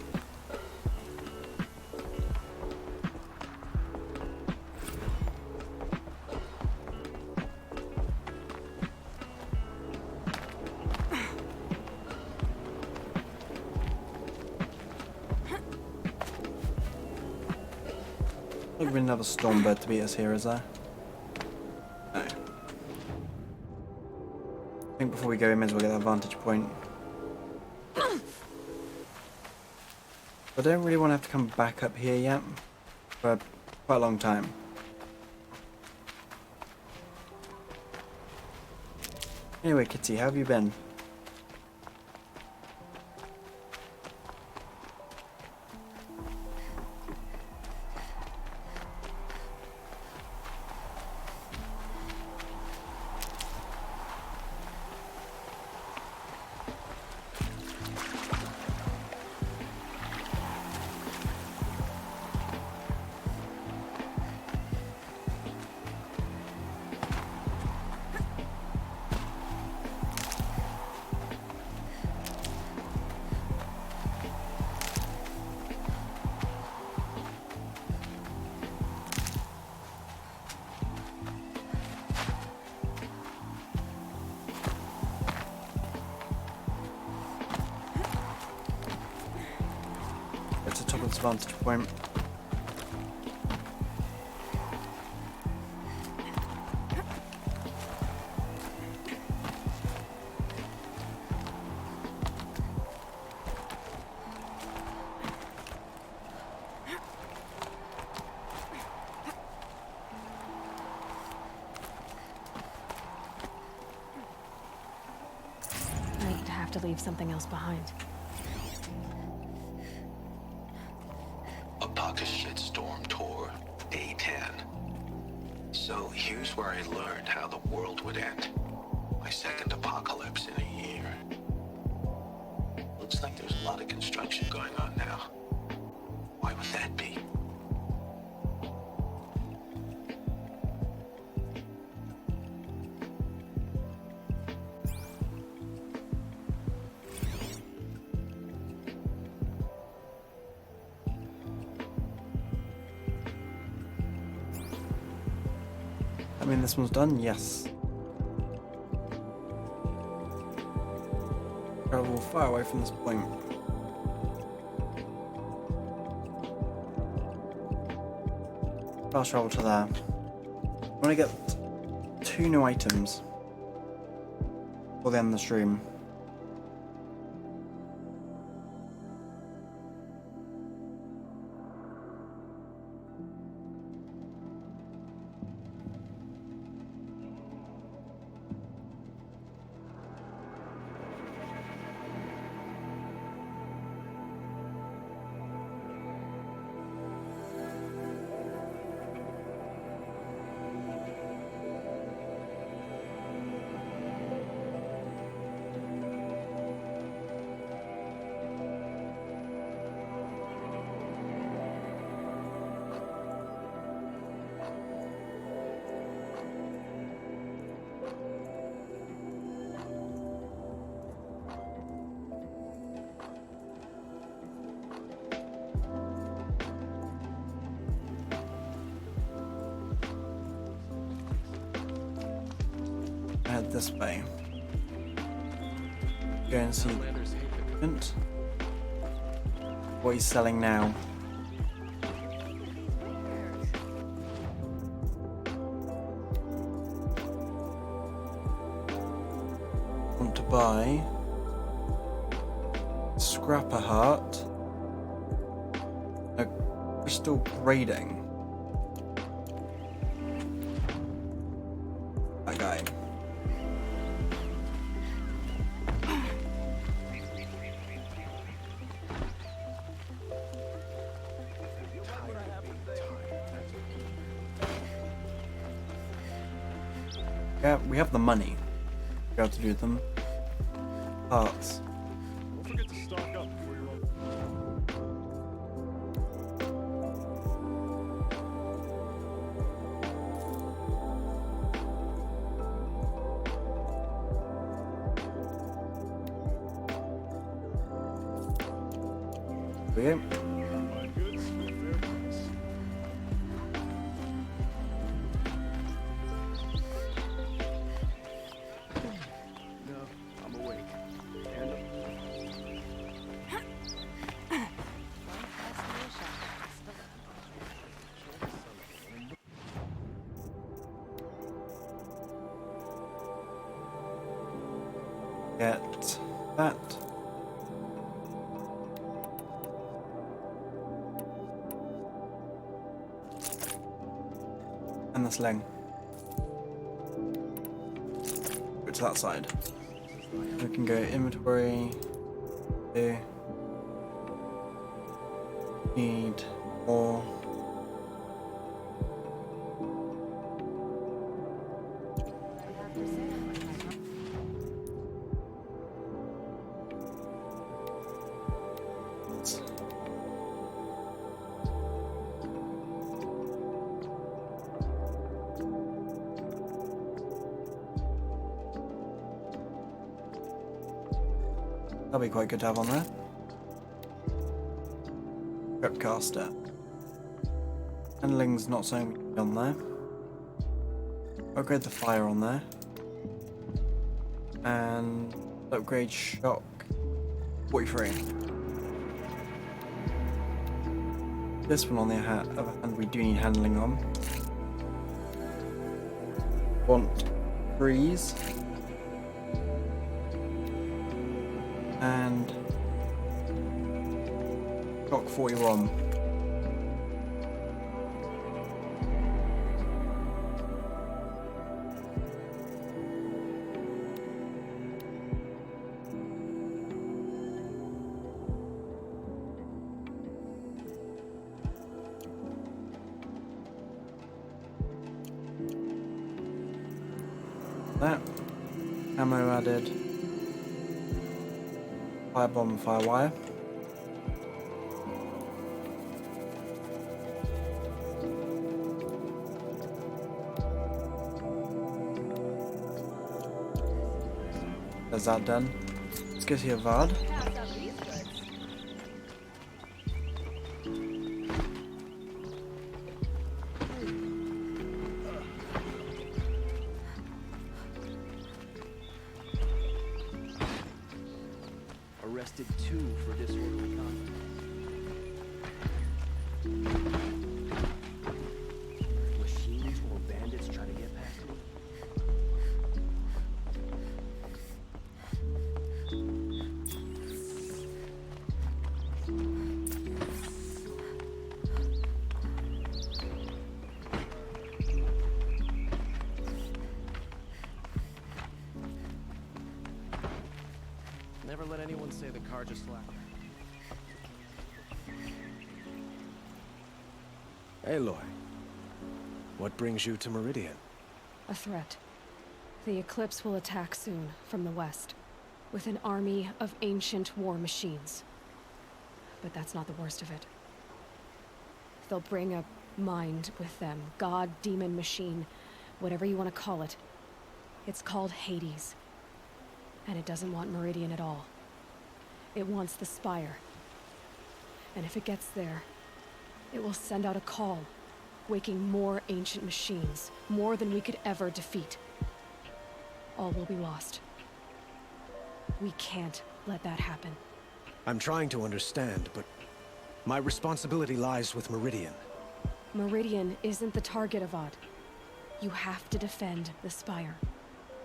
Like we another Stormbird to beat us here, is there? No. I think before we go, we may as well get that vantage point. I don't really want to have to come back up here yet for quite a long time. Anyway, Kitty, how have you been? It's a top of this vantage point. I'd have to leave something else behind. A pocket shitstorm tour, day 10. So here's where I learned how the world would end. My second apocalypse in a year. Looks like there's a lot of construction going on now. Why would that be? I mean, this one's done, yes. Travel far away from this point. Fast travel to there. want to get 2 new items for the end of the stream. Head this way. Go and see what he's selling now. Want to buy Scrapper Heart, a crystal braiding. That guy. Yeah, we have the money to be able to do them. Parts. Don't forget to stock up before you're on. Okay. Buy goods at a fair price. No, I'm awake. And Get that. And the sling. Go to that side. We can go inventory. Here. Need more. That'll be quite good to have on there. Ripcaster. Handling's not something we can on there. Upgrade the fire on there. And upgrade shock 43. This one on the other hand we do need handling on. Want freeze. And shock 41. That ammo added. Firebomb and firewire. There's that done. Let's go see Avad. arrested 2 for disorderly conduct. Machines or bandits trying to get Never let anyone say the car just slapped. Aloy, what brings you to Meridian? A threat. The Eclipse will attack soon, from the west, with an army of ancient war machines. But that's not the worst of it. They'll bring a mind with them. God, demon, machine, whatever you want to call it. It's called Hades. And it doesn't want Meridian at all. It wants the Spire. And if it gets there, it will send out a call, waking more ancient machines, more than we could ever defeat. All will be lost. We can't let that happen. I'm trying to understand, but my responsibility lies with Meridian. Meridian isn't the target, Avad. You have to defend the Spire.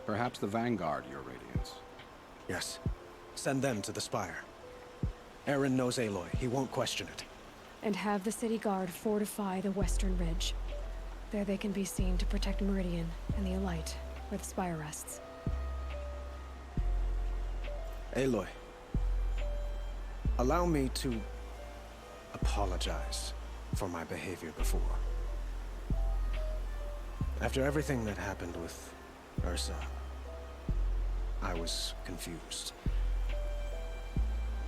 Perhaps the Vanguard, Your Radiance. Yes. Send them to the Spire. Eren knows Aloy. He won't question it. And have the city guard fortify the western ridge. There they can be seen to protect Meridian and the Elite, where the Spire rests. Aloy, allow me to apologize for my behavior before. After everything that happened with Ursa, I was confused.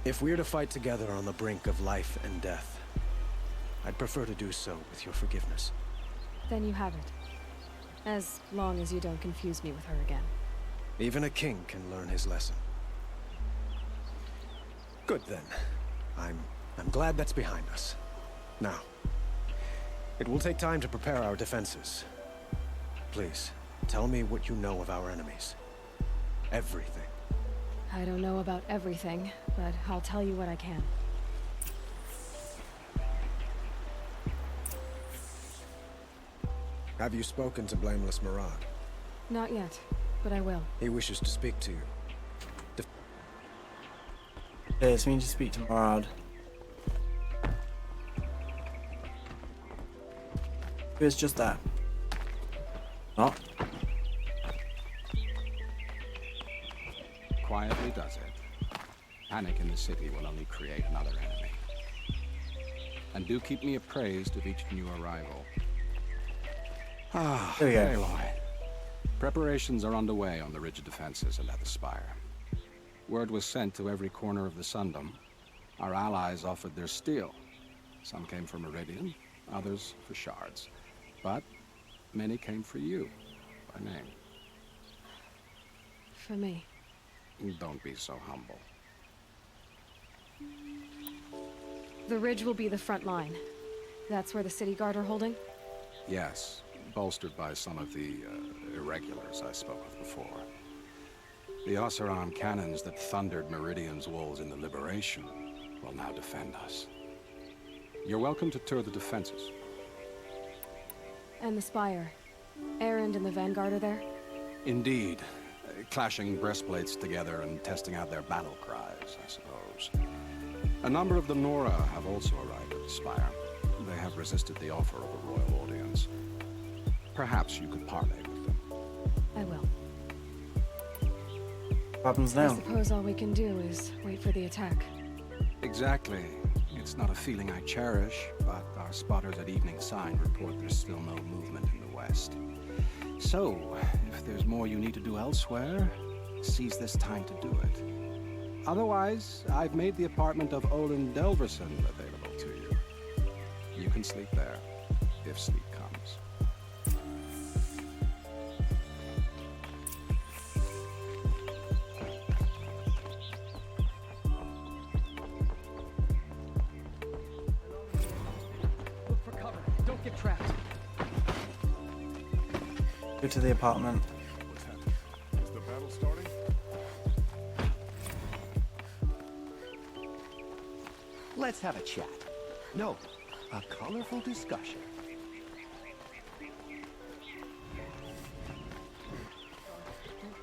If we're to fight together on the brink of life and death, I'd prefer to do so with your forgiveness. Then you have it. As long as you don't confuse me with her again. Even a king can learn his lesson. Good then. I'm glad that's behind us. Now, it will take time to prepare our defenses. Please, tell me what you know of our enemies. Everything. I don't know about everything, but I'll tell you what I can. Have you spoken to Blameless Marad? Not yet, but I will. He wishes to speak to you. Yes, we need to speak to Marad. Who is just that? Not? Quietly does it. Panic in the city will only create another enemy. And do keep me appraised of each new arrival. There we go. Aloy. Preparations are underway on the ridge of defenses and at the Spire. Word was sent to every corner of the Sundom. Our allies offered their steel. Some came for Meridian, others for shards. But many came for you, by name. For me. Don't be so humble. The ridge will be the front line. That's where the city guard are holding? Yes, bolstered by some of the irregulars I spoke of before. The Oseram cannons that thundered Meridian's walls in the Liberation will now defend us. You're welcome to tour the defenses. And the Spire. Erend and the Vanguard are there? Indeed. Clashing breastplates together and testing out their battle cries, I suppose. A number of the Nora have also arrived at the Spire. They have resisted the offer of a royal audience. Perhaps you could parley with them. I will. What happens now? I suppose all we can do is wait for the attack. Exactly. It's not a feeling I cherish, but our spotters at Evening Sign report there's still no movement in the west. So, if there's more you need to do elsewhere, seize this time to do it. Otherwise, I've made the apartment of Olin Delverson available to you. You can sleep there, if sleep comes. Look for cover. Don't get trapped. Go to the apartment. What's happening? Is the battle starting? Let's have a chat. No, a colorful discussion.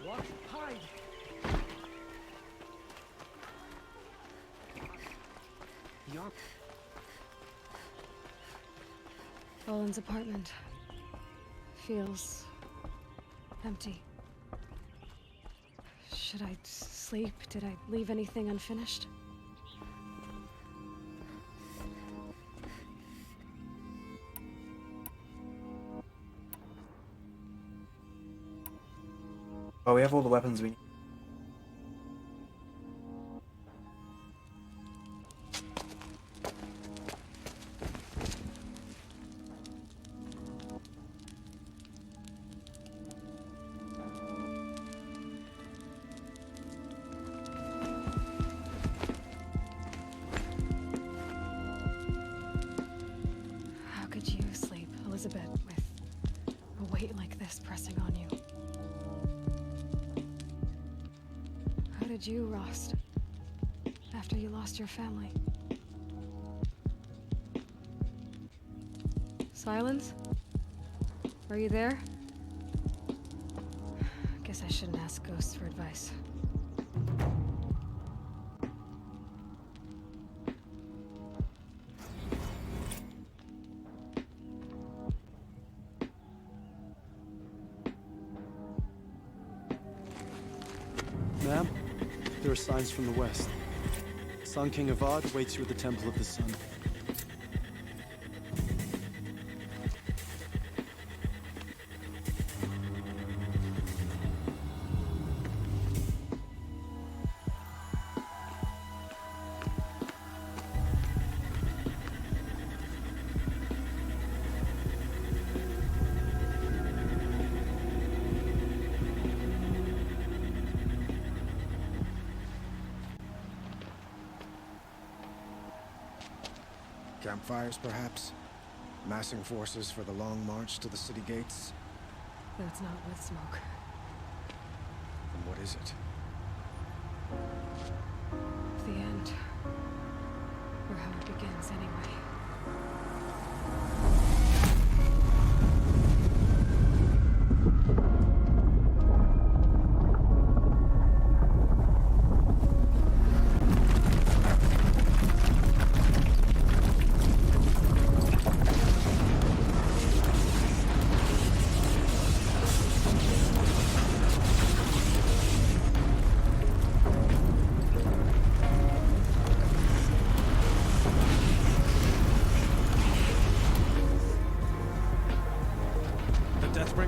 What? Hide! You're... Olin's apartment. Feels... empty. Should I sleep? Did I leave anything unfinished? Oh, we have all the weapons we need. How could you sleep, Elizabeth, with a weight like this pressing on you? How did you rest after you lost your family? Sylens? Are you there? Guess I shouldn't ask ghosts for advice. Ma'am, there are signs from the west. Sun-King Avad waits you at the Temple of the Sun. Campfires, perhaps? Massing forces for the long march to the city gates? That's not with smoke. And what is it? The end. Or how it begins, anyway.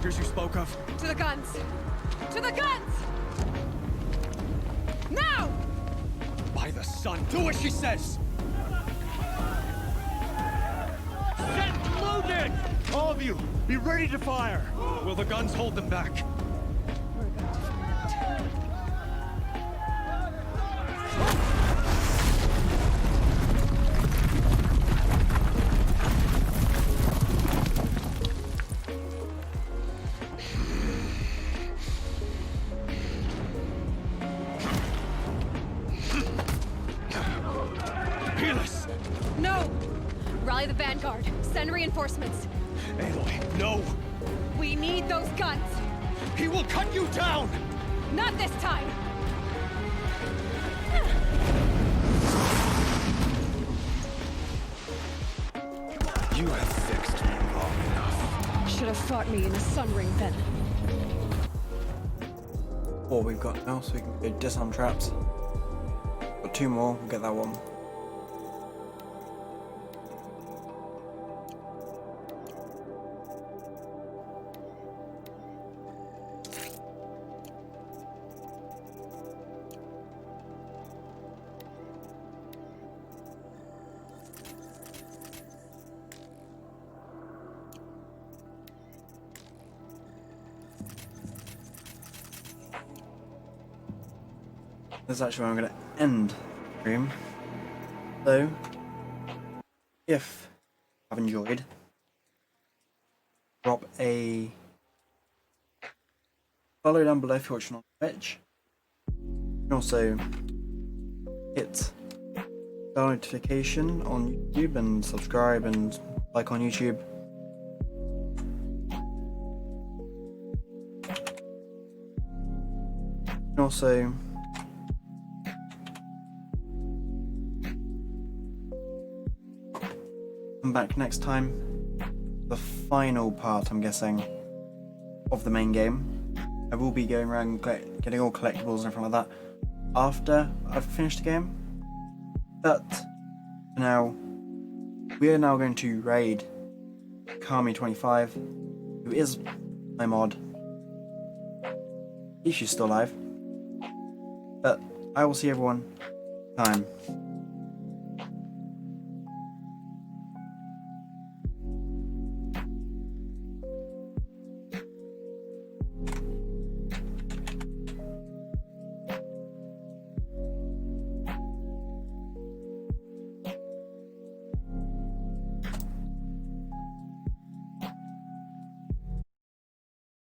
You spoke of? To the guns! To the guns! Now! By the sun, do as she says! Set loaded! All of you, be ready to fire! Will the guns hold them back? We're about to find out. No! Rally the vanguard. Send reinforcements. Aloy, no! We need those guns! He will cut you down! Not this time! You have fixed me long enough. Should have fought me in a sun ring then. What we've got now, so we can go disarm traps. Got two more, we'll get that one. This is actually where I'm going to end the stream. So, if you have enjoyed, drop a follow down below if you're watching on Twitch. You can also hit bell notification on YouTube and subscribe and like on YouTube. You can also come back next time, the final part, I'm guessing, of the main game. I will be going around getting all collectibles and everything like that after I've finished the game. But for now, we are now going to raid Kami25, who is my mod, if she's still alive. But I will see everyone next time.